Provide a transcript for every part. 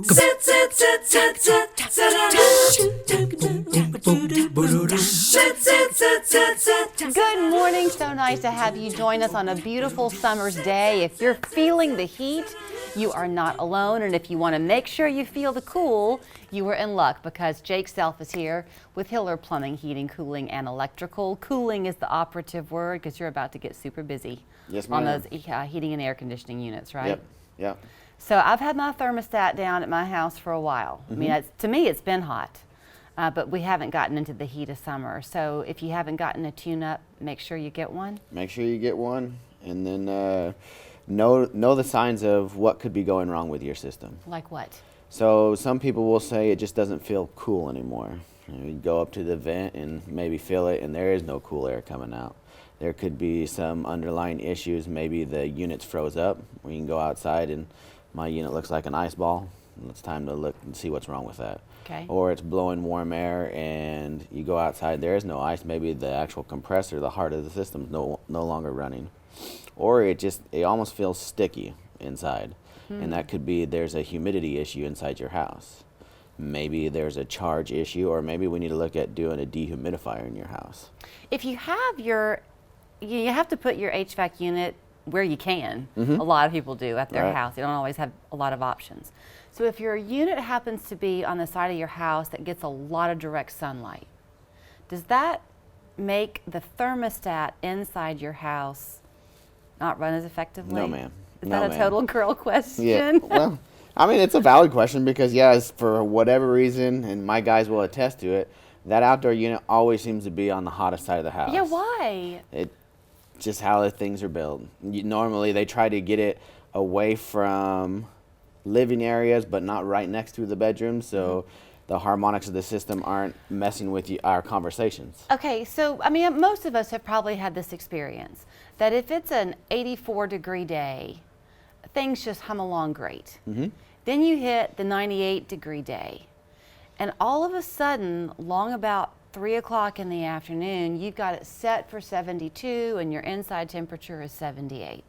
Good morning. So nice to have you join us on a beautiful summer's day. If you're feeling the heat, you are not alone. And if you want to make sure you feel the cool, you are in luck because Jake Self is here with Hiller Plumbing, Heating, Cooling, and Electrical. Cooling is the operative word because you're about to get super busy on those heating and air conditioning units, right? Yep. So I've had my thermostat down at my house for a while. I mean, to me, it's been hot, but we haven't gotten into the heat of summer. So if you haven't gotten a tune-up, make sure you get one. Make sure you get one, and then know the signs of what could be going wrong with your system. Like what? So some people will say it just doesn't feel cool anymore. You go up to the vent and maybe feel it, and there is no cool air coming out. There could be some underlying issues. Maybe the unit's froze up. We can go outside and my unit looks like an ice ball. And it's time to look and see what's wrong with that. Okay. Or it's blowing warm air and you go outside, there is no ice. Maybe the actual compressor, the heart of the system, is no longer running. Or it almost feels sticky inside. And that could be there's a humidity issue inside your house. Maybe there's a charge issue, or maybe we need to look at doing a dehumidifier in your house. If you have you have to put your HVAC unit where you can. A lot of people do at their house. They don't always have a lot of options. So if your unit happens to be on the side of your house that gets a lot of direct sunlight, does that make the thermostat inside your house not run as effectively? No, ma'am. Is that a total girl question? Yeah. Well, I mean, it's a valid question because, yes, for whatever reason, and my guys will attest to it, that outdoor unit always seems to be on the hottest side of the house. Yeah, why? Just how the things are built. Normally, they try to get it away from living areas, but not right next to the bedroom, so the harmonics of the system aren't messing with our conversations. Okay, so I mean, most of us have probably had this experience that if it's an 84-degree day, things just hum along great. Then you hit the 98-degree day, and all of a sudden, long about 3 o'clock in the afternoon, you've got it set for 72 and your inside temperature is 78.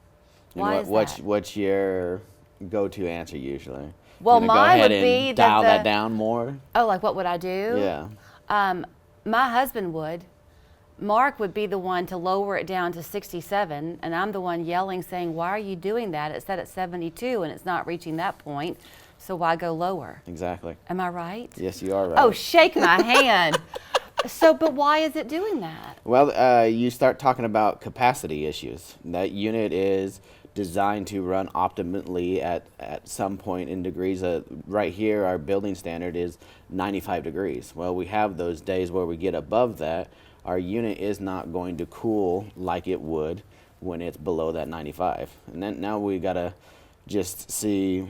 Why is that? What's your go-to answer usually? Well, go mine ahead would be and dial that that down more? Oh, like what would I do? Yeah. My husband would. Mark would be the one to lower it down to 67, and I'm the one yelling saying, why are you doing that? It's set at 72 and it's not reaching that point, so why go lower? Exactly. Am I right? Yes, you are right. Oh, shake my hand. So, but why is it doing that? Well, you start talking about capacity issues. That unit is designed to run optimally at some point in degrees. Right here, our building standard is 95 degrees. Well, we have those days where we get above that. Our unit is not going to cool like it would when it's below that 95. And then now we got to just see,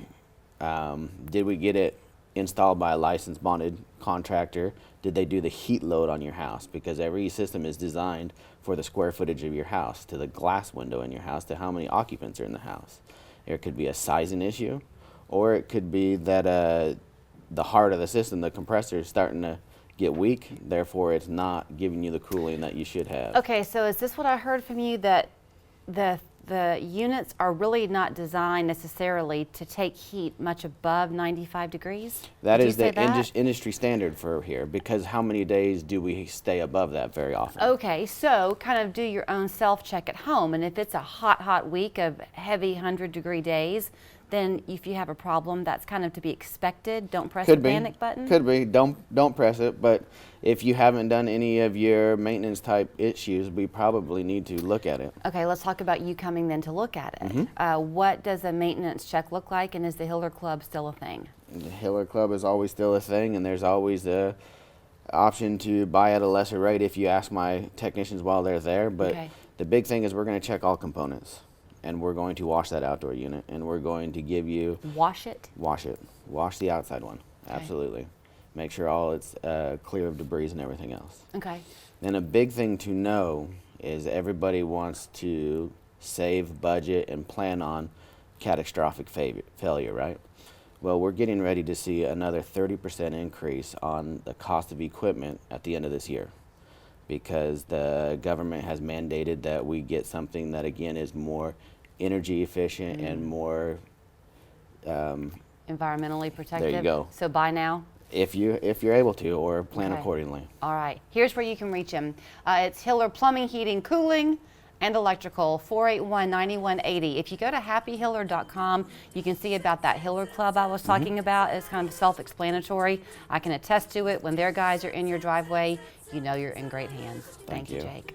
did we get it installed by a licensed bonded contractor? Did they do the heat load on your house? Because every system is designed for the square footage of your house, to the glass window in your house, to how many occupants are in the house. It could be a sizing issue, or it could be that the heart of the system, the compressor, is starting to get weak, therefore it's not giving you the cooling that you should have. Okay, so is this what I heard from you, that the units are really not designed necessarily to take heat much above 95 degrees? That Did is you say the that? industry standard for here, because how many days do we stay above that very often? Okay, so kind of do your own self-check at home, and if it's a hot week of heavy 100-degree days, then if you have a problem, that's kind of to be expected. Don't press the panic button. Could be. Don't press it. But if you haven't done any of your maintenance type issues, we probably need to look at it. Okay, let's talk about you coming then to look at it. What does a maintenance check look like, and is the Hiller Club still a thing? The Hiller Club is always still a thing, and there's always the option to buy at a lesser rate if you ask my technicians while they're there. But the big thing is we're going to check all components. And we're going to wash that outdoor unit, and we're going to give you... Wash it? Wash it. Wash the outside one. Okay. Absolutely. Make sure all it's clear of debris and everything else. Okay. Then a big thing to know is everybody wants to save budget and plan on catastrophic failure, right? Well, we're getting ready to see another 30% increase on the cost of equipment at the end of this year, because the government has mandated that we get something that, again, is more energy efficient and more Environmentally protective. go. So buy now. If you're able to, or plan Okay. accordingly. All right. Here's where you can reach him. It's Hiller Plumbing, Heating, Cooling, and Electrical, 481-9180. If you go to happyhiller.com, you can see about that Hiller Club I was talking about. It's kind of self-explanatory. I can attest to it. When their guys are in your driveway, you know you're in great hands. Thank you, you. Jake.